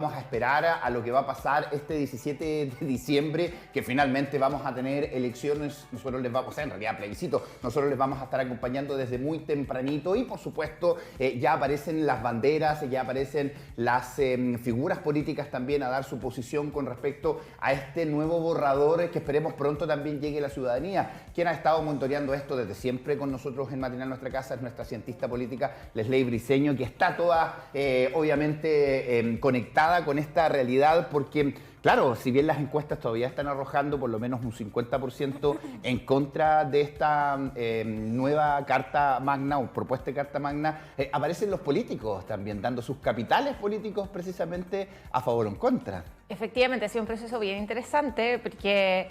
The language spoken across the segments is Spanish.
Vamos a esperar a lo que va a pasar este 17 de diciembre, que finalmente vamos a tener elecciones. Nosotros les vamos, o sea, en realidad plebiscito, nosotros les vamos a estar acompañando desde muy tempranito y por supuesto ya aparecen las banderas, ya aparecen las figuras políticas también a dar su posición con respecto a este nuevo borrador que esperemos pronto también llegue a la ciudadanía. Quien ha estado monitoreando esto desde siempre con nosotros en Matinal Nuestra Casa es nuestra cientista política Lesley Briceño, que está toda obviamente conectada con esta realidad porque, claro, si bien las encuestas todavía están arrojando por lo menos un 50% en contra de esta nueva Carta Magna o propuesta de Carta Magna, aparecen los políticos también dando sus capitales políticos precisamente a favor o en contra. Efectivamente, ha sido un proceso bien interesante porque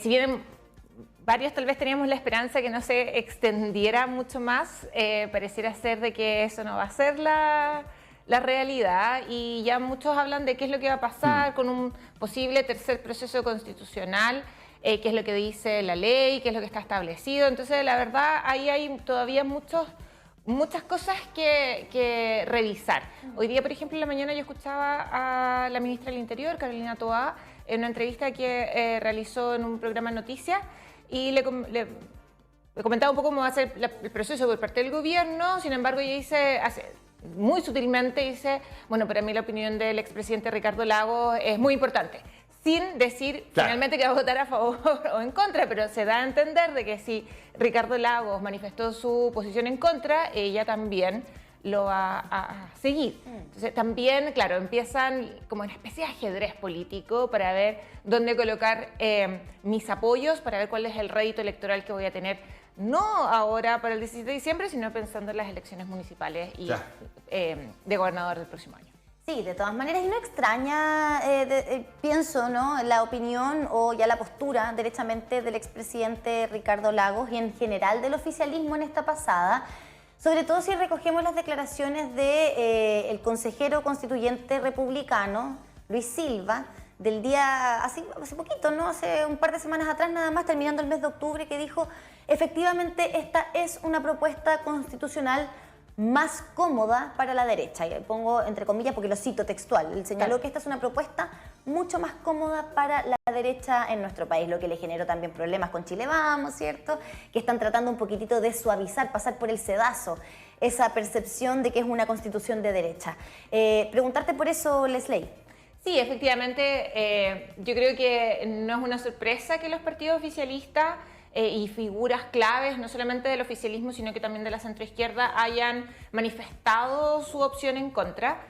si bien varios tal vez teníamos la esperanza que no se extendiera mucho más, pareciera ser de que eso no va a ser la realidad y ya muchos hablan de qué es lo que va a pasar con un posible tercer proceso constitucional, qué es lo que dice la ley, qué es lo que está establecido. Entonces, la verdad, ahí hay todavía muchas cosas que revisar. Hoy día, por ejemplo, en la mañana yo escuchaba a la ministra del Interior, Carolina Toá, en una entrevista que realizó en un programa de noticias y le comentaba un poco cómo va a ser el proceso por parte del gobierno. Sin embargo, ella dice, muy sutilmente dice, bueno, para mí la opinión del expresidente Ricardo Lagos es muy importante, sin decir finalmente que va a votar a favor o en contra, pero se da a entender de que si Ricardo Lagos manifestó su posición en contra, ella también lo va a seguir. Entonces también, claro, empiezan como una especie de ajedrez político para ver dónde colocar mis apoyos, para ver cuál es el rédito electoral que voy a tener, no ahora para el 17 de diciembre, sino pensando en las elecciones municipales y de gobernador del próximo año. Sí, de todas maneras, y no extraña, pienso, ¿no?, la opinión o ya la postura derechamente del expresidente Ricardo Lagos y en general del oficialismo en esta pasada, sobre todo si recogemos las declaraciones del consejero constituyente republicano, Luis Silva, del día, hace poquito, ¿no?, hace un par de semanas atrás nada más, terminando el mes de octubre, que dijo, efectivamente, esta es una propuesta constitucional más cómoda para la derecha. Y pongo entre comillas porque lo cito textual. Él señaló que esta es una propuesta mucho más cómoda para la derecha en nuestro país, lo que le generó también problemas con Chile Vamos, ¿cierto? Que están tratando un poquitito de suavizar, pasar por el sedazo esa percepción de que es una constitución de derecha. Preguntarte por eso, Lesley. Sí, efectivamente, yo creo que no es una sorpresa que los partidos oficialistas y figuras claves, no solamente del oficialismo, sino que también de la centroizquierda, hayan manifestado su opción en contra.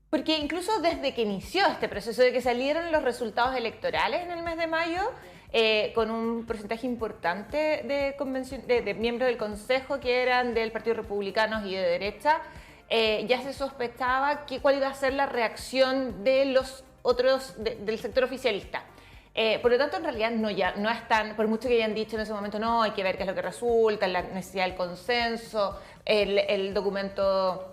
Porque incluso desde que inició este proceso, de que salieron los resultados electorales en el mes de mayo, con un porcentaje importante de miembros del Consejo que eran del Partido Republicano y de derecha, ya se sospechaba cuál iba a ser la reacción de los otros del sector oficialista. Por lo tanto, en realidad no están, por mucho que hayan dicho en ese momento, no, hay que ver qué es lo que resulta, la necesidad del consenso, el documento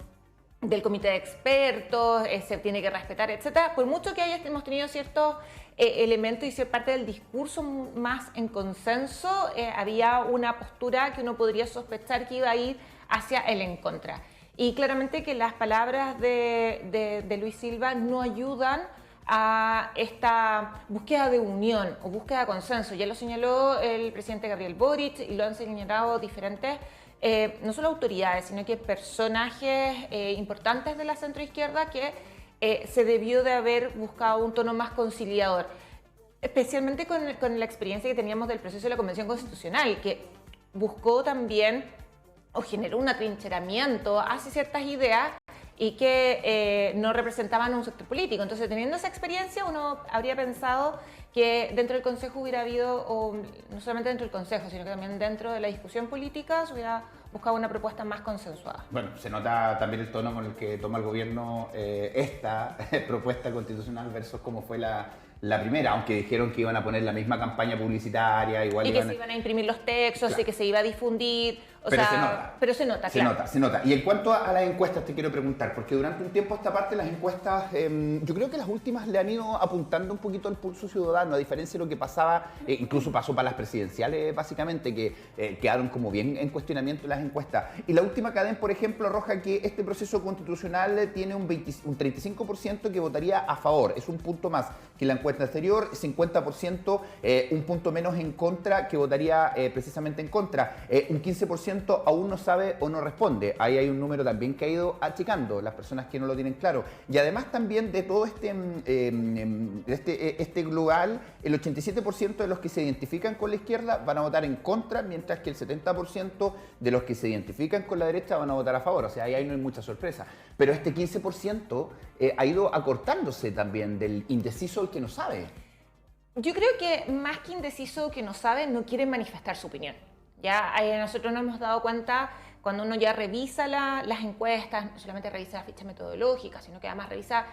del comité de expertos, se tiene que respetar, etcétera. Por mucho que hemos tenido ciertos elementos y cierta parte del discurso más en consenso, había una postura que uno podría sospechar que iba a ir hacia el en contra. Y claramente que las palabras de Luis Silva no ayudan a esta búsqueda de unión o búsqueda de consenso. Ya lo señaló el presidente Gabriel Boric y lo han señalado diferentes, no solo autoridades, sino que personajes importantes de la centroizquierda que se debió de haber buscado un tono más conciliador, especialmente con la experiencia que teníamos del proceso de la Convención Constitucional, que buscó también o generó un atrincheramiento hacia ciertas ideas y que no representaban un sector político. Entonces, teniendo esa experiencia, uno habría pensado que dentro del Consejo hubiera habido, o no solamente dentro del Consejo, sino que también dentro de la discusión política, se hubiera buscado una propuesta más consensuada. Bueno, se nota también el tono con el que toma el gobierno esta propuesta constitucional versus cómo fue la primera, aunque dijeron que iban a poner la misma campaña publicitaria, igual y que se iban a imprimir los textos y que se iba a difundir. Pero se nota. Pero se nota, Se claro. nota, se nota. Y en cuanto a las encuestas, te quiero preguntar, porque durante un tiempo a esta parte las encuestas, yo creo que las últimas le han ido apuntando un poquito al pulso ciudadano, a diferencia de lo que pasaba, incluso pasó para las presidenciales, básicamente, que quedaron como bien en cuestionamiento las encuestas. Y la última cadena, por ejemplo, arroja que este proceso constitucional tiene un 35% que votaría a favor. Es un punto más que la encuesta anterior, 50%, un punto menos en contra, que votaría precisamente en contra. Un 15% aún no sabe o no responde. Ahí hay un número también que ha ido achicando las personas que no lo tienen claro. Y además también de todo este global, el 87% de los que se identifican con la izquierda van a votar en contra, mientras que el 70% de los que se identifican con la derecha van a votar a favor. O sea, ahí no hay mucha sorpresa. Pero este 15% ha ido acortándose también del indeciso al que no sabe. Yo creo que más que indeciso que no sabe, no quiere manifestar su opinión. Ya nosotros nos hemos dado cuenta, cuando uno ya revisa las encuestas, no solamente revisa la ficha metodológica, sino que además revisa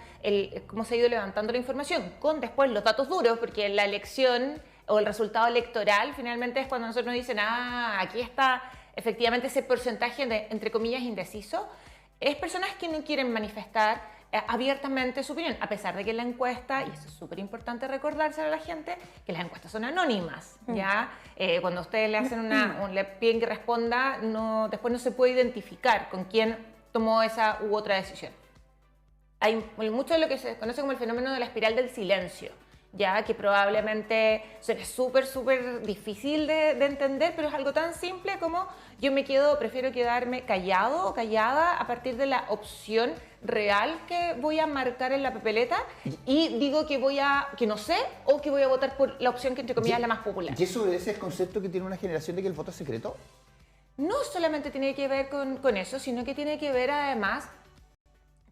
cómo se ha ido levantando la información, con después los datos duros, porque la elección o el resultado electoral finalmente es cuando nosotros nos dicen, aquí está efectivamente ese porcentaje de, entre comillas, indeciso. Es personas que no quieren manifestar abiertamente su opinión, a pesar de que la encuesta, y eso es súper importante recordárselo a la gente, que las encuestas son anónimas, ¿ya? Cuando ustedes le hacen le piden que responda, después no se puede identificar con quién tomó esa u otra decisión. Hay mucho de lo que se conoce como el fenómeno de la espiral del silencio, ya que probablemente suene súper difícil de entender, pero es algo tan simple como prefiero quedarme callado o callada a partir de la opción real que voy a marcar en la papeleta y digo que no sé o que voy a votar por la opción que entre comillas es la más popular. ¿Y eso obedece al concepto que tiene una generación de que el voto es secreto? No solamente tiene que ver con eso, sino que tiene que ver además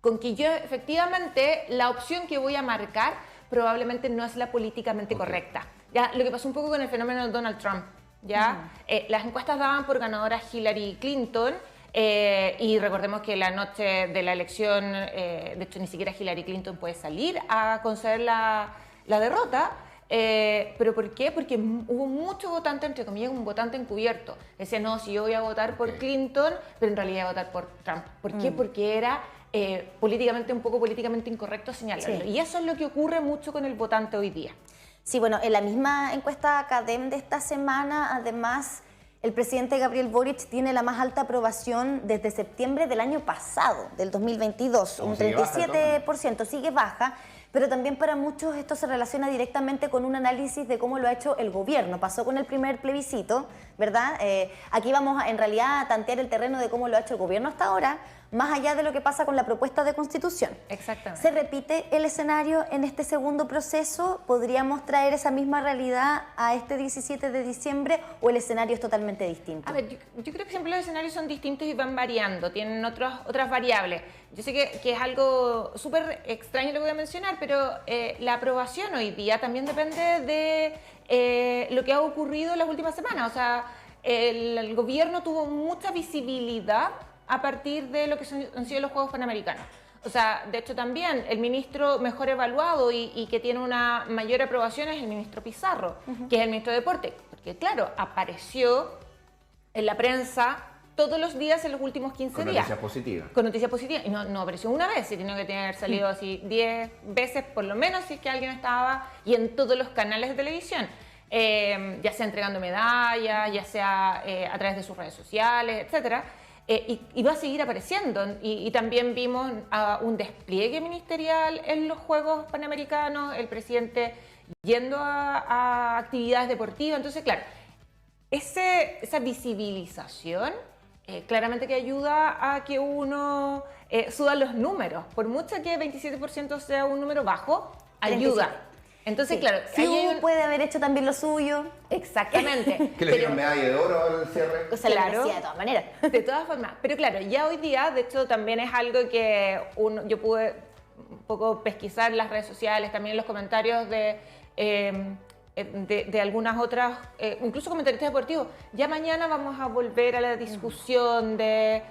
con que yo efectivamente la opción que voy a marcar probablemente no es la políticamente correcta. Ya, lo que pasó un poco con el fenómeno de Donald Trump. ¿Ya? Las encuestas daban por ganadora Hillary Clinton y recordemos que la noche de la elección, de hecho ni siquiera Hillary Clinton puede salir a conceder la derrota. ¿Pero por qué? Porque hubo mucho votante, entre comillas, un votante encubierto. Decía, no, si yo voy a votar por Clinton, pero en realidad voy a votar por Trump. ¿Por qué? Porque era un poco políticamente incorrecto señalarlo. Sí. Y eso es lo que ocurre mucho con el votante hoy día. Sí, bueno, en la misma encuesta CADEM de esta semana, además, el presidente Gabriel Boric tiene la más alta aprobación desde septiembre del año pasado, del 2022, un 37%, sigue baja, pero también para muchos esto se relaciona directamente con un análisis de cómo lo ha hecho el gobierno. Pasó con el primer plebiscito, ¿verdad? Aquí vamos en realidad a tantear el terreno de cómo lo ha hecho el gobierno hasta ahora, más allá de lo que pasa con la propuesta de constitución. Exactamente. ¿Se repite el escenario en este segundo proceso? ¿Podríamos traer esa misma realidad a este 17 de diciembre o el escenario es totalmente distinto? A ver, yo creo que siempre los escenarios son distintos y van variando, tienen otras variables. Yo sé que es algo súper extraño lo que voy a mencionar, pero la aprobación hoy día también depende de lo que ha ocurrido en las últimas semanas. O sea, el gobierno tuvo mucha visibilidad a partir de lo que han sido los Juegos Panamericanos. O sea, de hecho también el ministro mejor evaluado y que tiene una mayor aprobación es el ministro Pizarro, que es el ministro de Deporte. Porque claro, apareció en la prensa todos los días en los últimos 15 días. Con noticias positivas. Con noticias positivas. Y no apareció una vez, y tiene que tener salido así 10 veces por lo menos si es que alguien estaba, y en todos los canales de televisión. Ya sea entregando medallas, ya sea a través de sus redes sociales, etcétera. Y va a seguir apareciendo. Y también vimos un despliegue ministerial en los Juegos Panamericanos, el presidente yendo a actividades deportivas. Entonces, claro, esa visibilización claramente que ayuda a que uno suba los números. Por mucho que 27% sea un número bajo, ayuda. 37. Entonces, sí, claro, Fiu puede haber hecho también lo suyo. Exactamente. Que le dieron medalla de oro al cierre. O sea, claro, lo decía de todas maneras. De todas formas. Pero claro, ya hoy día, de hecho, también es algo que yo pude un poco pesquisar en las redes sociales, también en los comentarios de algunas otras, incluso comentaristas deportivos. Ya mañana vamos a volver a la discusión de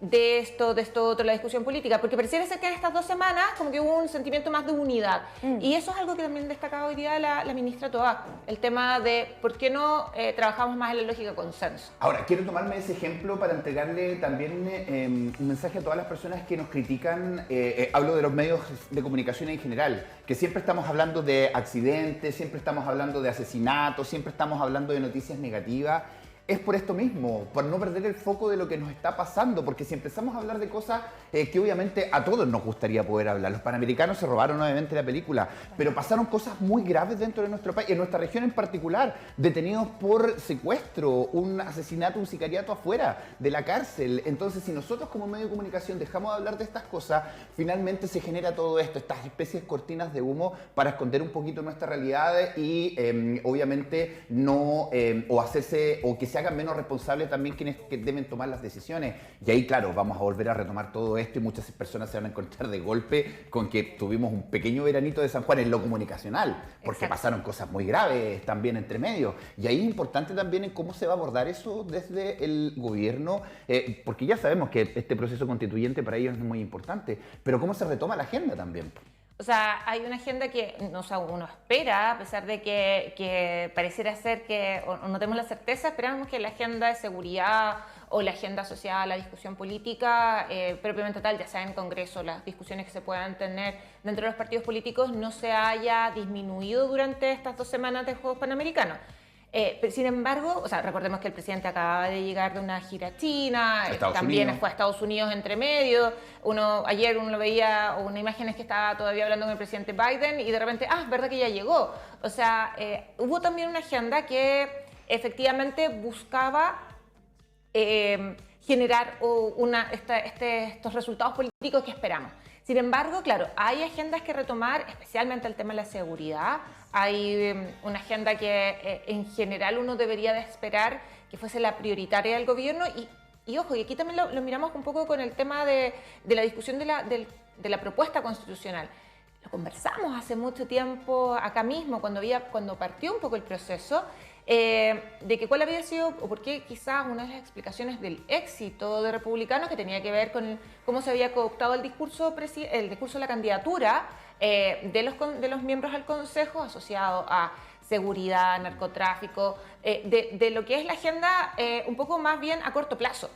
de esto otro, la discusión política, porque pareciera ser que en estas 2 semanas como que hubo un sentimiento más de unidad. Y eso es algo que también destacaba hoy día la ministra Toá, el tema de por qué no trabajamos más en la lógica consenso. Ahora, quiero tomarme ese ejemplo para entregarle también un mensaje a todas las personas que nos critican, hablo de los medios de comunicación en general, que siempre estamos hablando de accidentes, siempre estamos hablando de asesinatos, siempre estamos hablando de noticias negativas. Es por esto mismo, por no perder el foco de lo que nos está pasando, porque si empezamos a hablar de cosas que obviamente a todos nos gustaría poder hablar. Los panamericanos se robaron obviamente la película, pero pasaron cosas muy graves dentro de nuestro país, en nuestra región en particular, detenidos por secuestro, un asesinato, un sicariato afuera de la cárcel. Entonces, si nosotros como medio de comunicación dejamos de hablar de estas cosas, finalmente se genera todo esto, estas especies de cortinas de humo para esconder un poquito nuestra realidad y obviamente no, o hacerse, o que se hagan menos responsables también quienes que deben tomar las decisiones. Y ahí, claro, vamos a volver a retomar todo esto y muchas personas se van a encontrar de golpe con que tuvimos un pequeño veranito de San Juan en lo comunicacional, porque Exacto. pasaron cosas muy graves también entre medio. Y ahí es importante también en cómo se va a abordar eso desde el gobierno, porque ya sabemos que este proceso constituyente para ellos es muy importante, pero cómo se retoma la agenda también. O sea, hay una agenda que uno espera, a pesar de que pareciera ser que, o no tenemos la certeza, esperamos que la agenda de seguridad o la agenda asociada a la discusión política propiamente tal, ya sea en Congreso, las discusiones que se puedan tener dentro de los partidos políticos, no se haya disminuido durante estas 2 semanas de Juegos Panamericanos. Pero sin embargo, o sea, recordemos que el presidente acababa de llegar de una gira china, también fue a Estados Unidos entre medio. Ayer uno lo veía, o una imagen es que estaba todavía hablando con el presidente Biden y de repente, es verdad que ya llegó. O sea, hubo también una agenda que efectivamente buscaba generar estos resultados políticos que esperamos. Sin embargo, claro, hay agendas que retomar, especialmente el tema de la seguridad. Hay una agenda que en general uno debería de esperar que fuese la prioritaria del gobierno. Y ojo, y aquí también lo miramos un poco con el tema de la discusión de la propuesta constitucional. Lo conversamos hace mucho tiempo acá mismo, cuando partió un poco el proceso, de que cuál había sido, o por qué quizás una de las explicaciones del éxito de Republicanos, que tenía que ver con cómo se había cooptado el discurso de la candidatura de los miembros al Consejo asociado a seguridad, narcotráfico, de lo que es la agenda un poco más bien a corto plazo,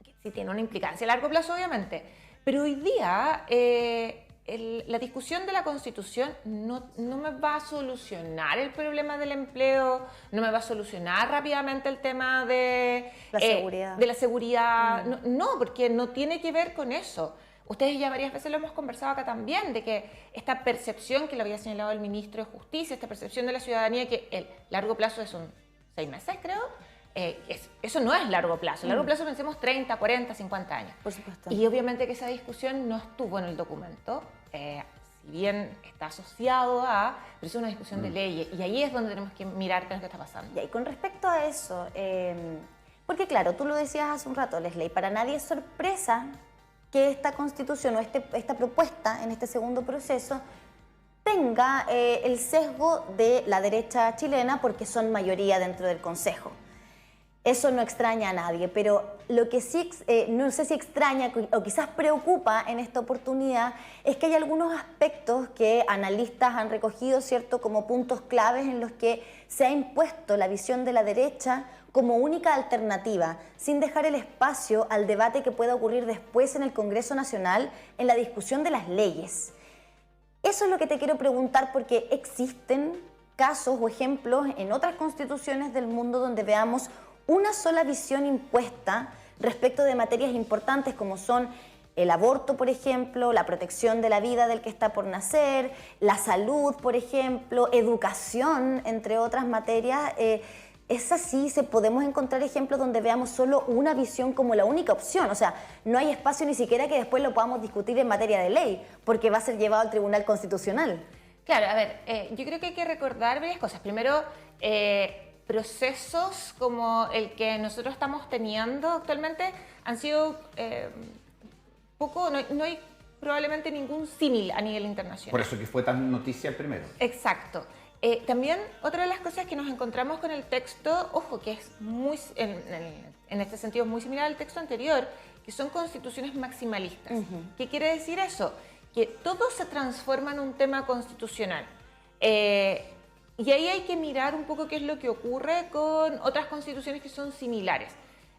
que sí tiene una implicancia a largo plazo obviamente, pero hoy día la discusión de la Constitución no me va a solucionar el problema del empleo, no me va a solucionar rápidamente el tema de la seguridad. No, porque no tiene que ver con eso. Ustedes ya varias veces lo hemos conversado acá también, de que esta percepción que le había señalado el ministro de Justicia, esta percepción de la ciudadanía que el largo plazo es 6 meses, creo, eso no es largo plazo. Largo plazo pensemos 30, 40, 50 años. Por supuesto. Y obviamente que esa discusión no estuvo en el documento, si bien está asociado pero es una discusión de leyes. Y ahí es donde tenemos que mirar qué es lo que está pasando. Y con respecto a eso, porque claro, tú lo decías hace un rato, Leslie, para nadie es sorpresa que esta constitución o esta propuesta en este segundo proceso tenga el sesgo de la derecha chilena porque son mayoría dentro del Consejo. Eso no extraña a nadie, pero lo que sí, no sé si extraña o quizás preocupa en esta oportunidad es que hay algunos aspectos que analistas han recogido, ¿cierto?, como puntos claves en los que se ha impuesto la visión de la derecha como única alternativa, sin dejar el espacio al debate que pueda ocurrir después en el Congreso Nacional en la discusión de las leyes. Eso es lo que te quiero preguntar, porque existen casos o ejemplos en otras constituciones del mundo donde veamos una sola visión impuesta respecto de materias importantes como son el aborto, por ejemplo, la protección de la vida del que está por nacer, la salud, por ejemplo, educación, entre otras materias. Es así, podemos encontrar ejemplos donde veamos solo una visión como la única opción. O sea, no hay espacio ni siquiera que después lo podamos discutir en materia de ley, porque va a ser llevado al Tribunal Constitucional. Claro, a ver, yo creo que hay que recordar varias cosas. Primero, procesos como el que nosotros estamos teniendo actualmente han sido poco, no hay probablemente ningún símil a nivel internacional. Por eso que fue tan noticia el primero. Exacto. También otra de las cosas que nos encontramos con el texto, ojo, que es en este sentido muy similar al texto anterior, que son constituciones maximalistas. ¿Qué quiere decir eso? Que todo se transforma en un tema constitucional. Y ahí hay que mirar un poco qué es lo que ocurre con otras constituciones que son similares.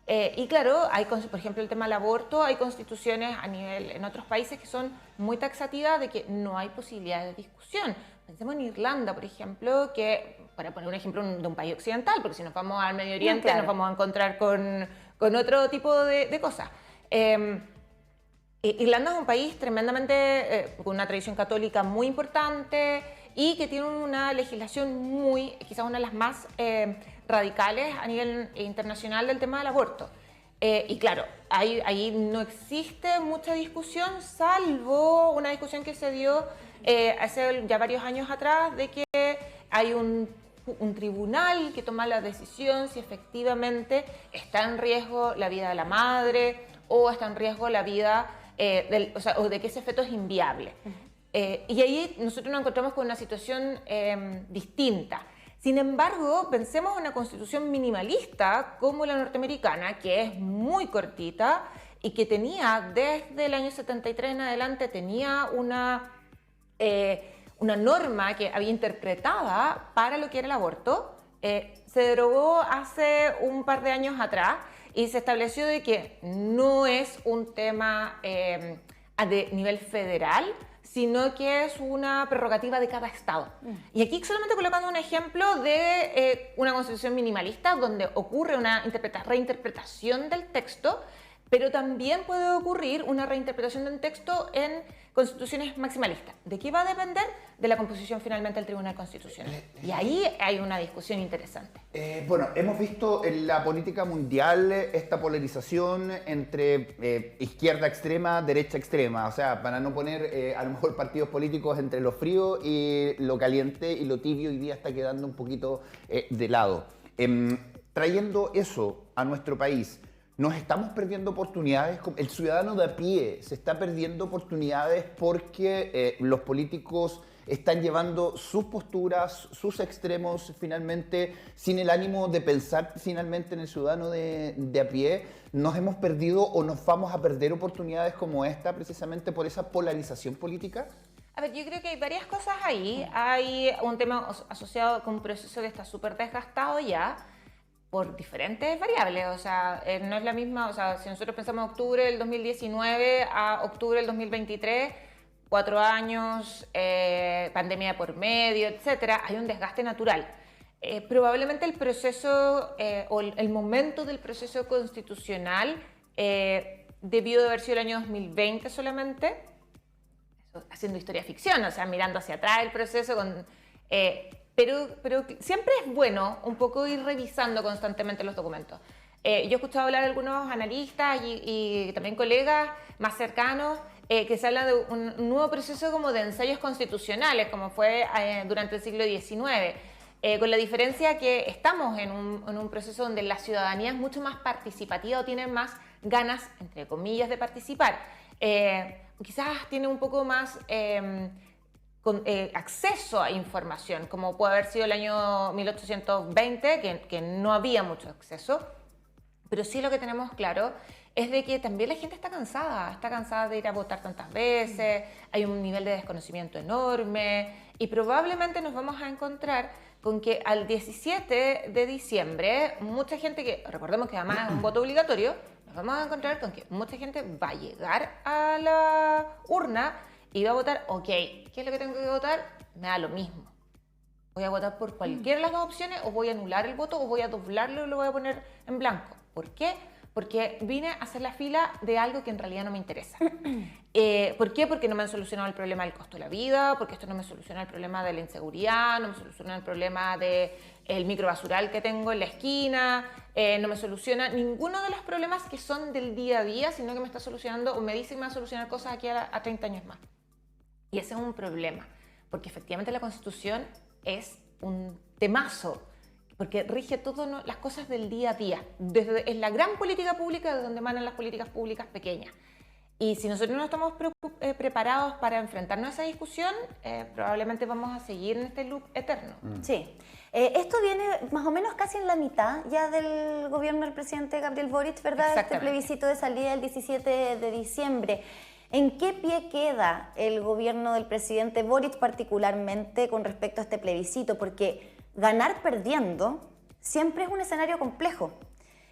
Y claro, hay, por ejemplo, el tema del aborto, hay constituciones en otros países que son muy taxativas de que no hay posibilidad de discusión. Pensemos en Irlanda, por ejemplo, que, para poner un ejemplo de un país occidental, porque si nos vamos al Medio Oriente nos vamos a encontrar con otro tipo de cosas. Irlanda es un país tremendamente, con una tradición católica muy importante y que tiene una legislación quizás una de las más radicales a nivel internacional del tema del aborto. Y claro, ahí no existe mucha discusión, salvo una discusión que se dio hace ya varios años atrás de que hay un tribunal que toma la decisión si efectivamente está en riesgo la vida de la madre o está en riesgo la vida o de que ese feto es inviable. Y ahí nosotros nos encontramos con una situación distinta. Sin embargo, pensemos en una constitución minimalista como la norteamericana, que es muy cortita y que tenía desde el año 73 en adelante tenía una norma que había interpretada para lo que era el aborto. Se derogó hace un par de años atrás y se estableció de que no es un tema de nivel federal, sino que es una prerrogativa de cada estado. Y aquí solamente colocando un ejemplo de una constitución minimalista donde ocurre una reinterpretación del texto, pero también puede ocurrir una reinterpretación del texto en constituciones maximalistas. ¿De qué va a depender? De la composición finalmente del Tribunal Constitucional. Y ahí hay una discusión interesante. Bueno, hemos visto en la política mundial esta polarización entre izquierda extrema, derecha extrema. O sea, para no poner a lo mejor partidos políticos entre lo frío y lo caliente, y lo tibio hoy día está quedando un poquito de lado. Trayendo eso a nuestro país, nos estamos perdiendo oportunidades. El ciudadano de a pie se está perdiendo oportunidades porque los políticos están llevando sus posturas, sus extremos, finalmente, sin el ánimo de pensar finalmente en el ciudadano de a pie. Nos hemos perdido o nos vamos a perder oportunidades como esta precisamente por esa polarización política. A ver, yo creo que hay varias cosas ahí. Hay un tema asociado con un proceso que está súper desgastado ya, por diferentes variables. O sea, no es la misma, o sea, si nosotros pensamos octubre del 2019 a octubre del 2023, 4 años, pandemia por medio, etcétera, hay un desgaste natural. Probablemente el proceso o el momento del proceso constitucional debió de haber sido el año 2020 solamente, eso, haciendo historia ficción, o sea, mirando hacia atrás el proceso con... Pero siempre es bueno un poco ir revisando constantemente los documentos. Yo he escuchado hablar de algunos analistas y también colegas más cercanos que se habla de un nuevo proceso como de ensayos constitucionales, como fue durante el siglo XIX, con la diferencia que estamos en un proceso donde la ciudadanía es mucho más participativa o tiene más ganas, entre comillas, de participar. Quizás tiene un poco más... con acceso a información, como puede haber sido el año 1820, que no había mucho acceso, pero sí lo que tenemos claro es de que también la gente está cansada de ir a votar tantas veces, hay un nivel de desconocimiento enorme y probablemente nos vamos a encontrar con que al 17 de diciembre, mucha gente que, recordemos que además es un voto obligatorio, nos vamos a encontrar con que mucha gente va a llegar a la urna y va a votar, ok, ¿qué es lo que tengo que votar? Me da lo mismo. Voy a votar por cualquiera de las dos opciones, o voy a anular el voto, o voy a doblarlo y lo voy a poner en blanco. ¿Por qué? Porque vine a hacer la fila de algo que en realidad no me interesa. ¿Por qué? Porque no me han solucionado el problema del costo de la vida, porque esto no me soluciona el problema de la inseguridad, no me soluciona el problema del microbasural que tengo en la esquina, no me soluciona ninguno de los problemas que son del día a día, sino que me está solucionando, o me dice que me va a solucionar cosas aquí a 30 años más. Y ese es un problema, porque efectivamente la Constitución es un temazo, porque rige todas las cosas del día a día. Es la gran política pública de donde emanan las políticas públicas pequeñas. Y si nosotros no estamos preparados para enfrentarnos a esa discusión, probablemente vamos a seguir en este loop eterno. Sí. Esto viene más o menos casi en la mitad ya del gobierno del presidente Gabriel Boric, ¿verdad? Este plebiscito de salida el 17 de diciembre. ¿En qué pie queda el gobierno del presidente Boric particularmente con respecto a este plebiscito? Porque ganar perdiendo siempre es un escenario complejo.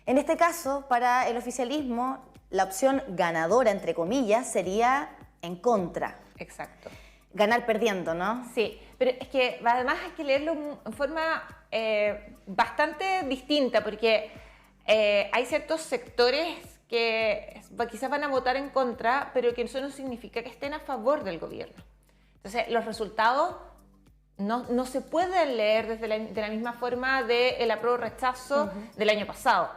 En este caso, para el oficialismo, la opción ganadora, entre comillas, sería en contra. Exacto. Ganar perdiendo, ¿no? Sí, pero es que además hay que leerlo en forma bastante distinta, porque hay ciertos sectores que quizás van a votar en contra, pero que eso no significa que estén a favor del gobierno. Entonces, los resultados no se pueden leer de la misma forma del apruebo-rechazo del año pasado.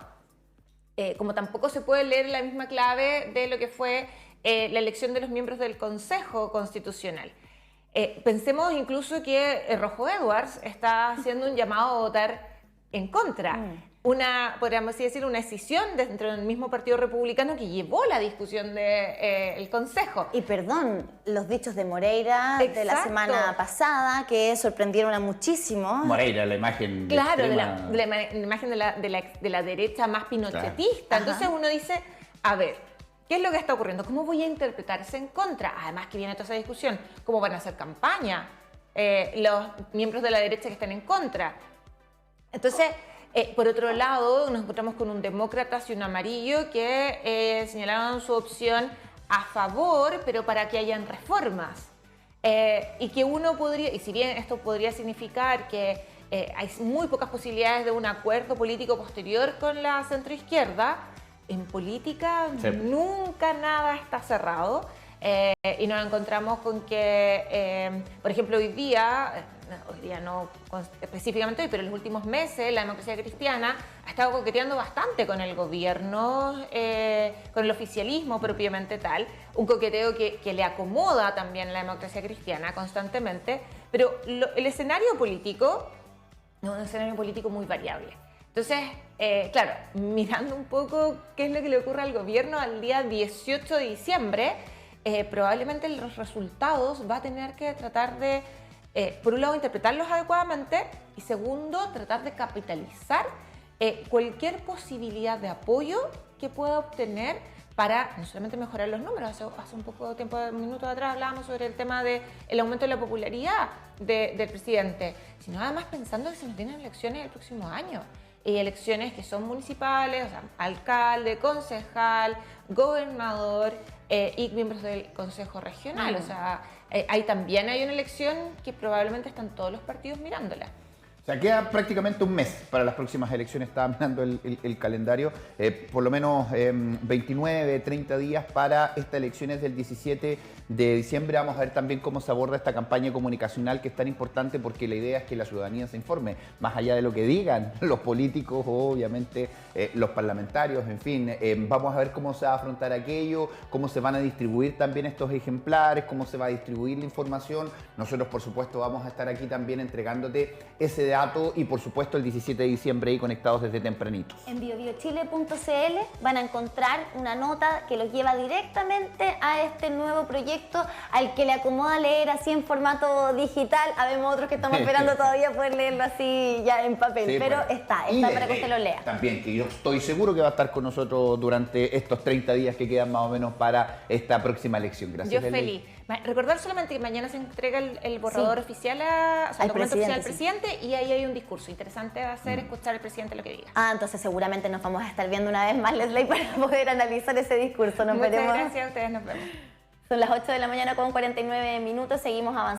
Como tampoco se puede leer la misma clave de lo que fue la elección de los miembros del Consejo Constitucional. Pensemos incluso que Rojo Edwards está haciendo un llamado a votar en contra. Podríamos así decir, una escisión dentro del mismo Partido Republicano que llevó la discusión del Consejo. Y perdón, los dichos de Moreira de la semana pasada que sorprendieron a muchísimos. Moreira, la imagen de claro, extrema... de la imagen de la derecha más pinochetista. Claro. Entonces uno dice, a ver, ¿qué es lo que está ocurriendo? ¿Cómo voy a interpretarse en contra? Además que viene toda esa discusión, ¿cómo van a hacer campaña los miembros de la derecha que están en contra? Entonces, por otro lado, nos encontramos con un demócratas y un amarillo que señalaron su opción a favor, pero para que hayan reformas. Y que uno podría, y si bien esto podría significar que hay muy pocas posibilidades de un acuerdo político posterior con la centroizquierda, en política nunca nada está cerrado. Y nos encontramos con que, por ejemplo, hoy día no específicamente hoy, pero en los últimos meses la democracia cristiana ha estado coqueteando bastante con el gobierno, con el oficialismo propiamente tal, un coqueteo que le acomoda también a la democracia cristiana constantemente, pero el escenario político es un escenario político muy variable. Entonces, claro, mirando un poco qué es lo que le ocurre al gobierno al día 18 de diciembre, probablemente los resultados va a tener que tratar de, por un lado, interpretarlos adecuadamente y segundo, tratar de capitalizar cualquier posibilidad de apoyo que pueda obtener para no solamente mejorar los números. Hace un poco de tiempo, un minuto atrás, hablábamos sobre el tema del aumento de la popularidad del presidente, sino además pensando que se nos vienen elecciones el próximo año. Y elecciones que son municipales, o sea, alcalde, concejal, gobernador y miembros del Consejo Regional. O sea, ahí también hay una elección que probablemente están todos los partidos mirándola. O sea, queda prácticamente un mes para las próximas elecciones. Estaba mirando el calendario. Por lo menos 29, 30 días para estas elecciones del 17 de diciembre. Vamos a ver también cómo se aborda esta campaña comunicacional que es tan importante, porque la idea es que la ciudadanía se informe, más allá de lo que digan los políticos o obviamente los parlamentarios, en fin. Vamos a ver cómo se va a afrontar aquello, cómo se van a distribuir también estos ejemplares, cómo se va a distribuir la información. Nosotros, por supuesto, vamos a estar aquí también entregándote ese dato y, por supuesto, el 17 de diciembre ahí conectados desde tempranitos. En biobiochile.cl van a encontrar una nota que los lleva directamente a este nuevo proyecto al que le acomoda leer así en formato digital. Habemos otros que estamos esperando todavía poder leerlo así ya en papel, sí, pero bueno, está para que usted lo lea. También, que yo estoy seguro que va a estar con nosotros durante estos 30 días que quedan más o menos para esta próxima elección. Gracias. Yo feliz. Recordar solamente que mañana se entrega el borrador oficial, o sea, el documento oficial al presidente, y ahí hay un discurso. Interesante va a ser escuchar al presidente lo que diga. Entonces seguramente nos vamos a estar viendo una vez más, Leslie, para poder analizar ese discurso. Muchas gracias a ustedes, nos vemos. Son las 8 de la mañana con 49 minutos, seguimos avanzando.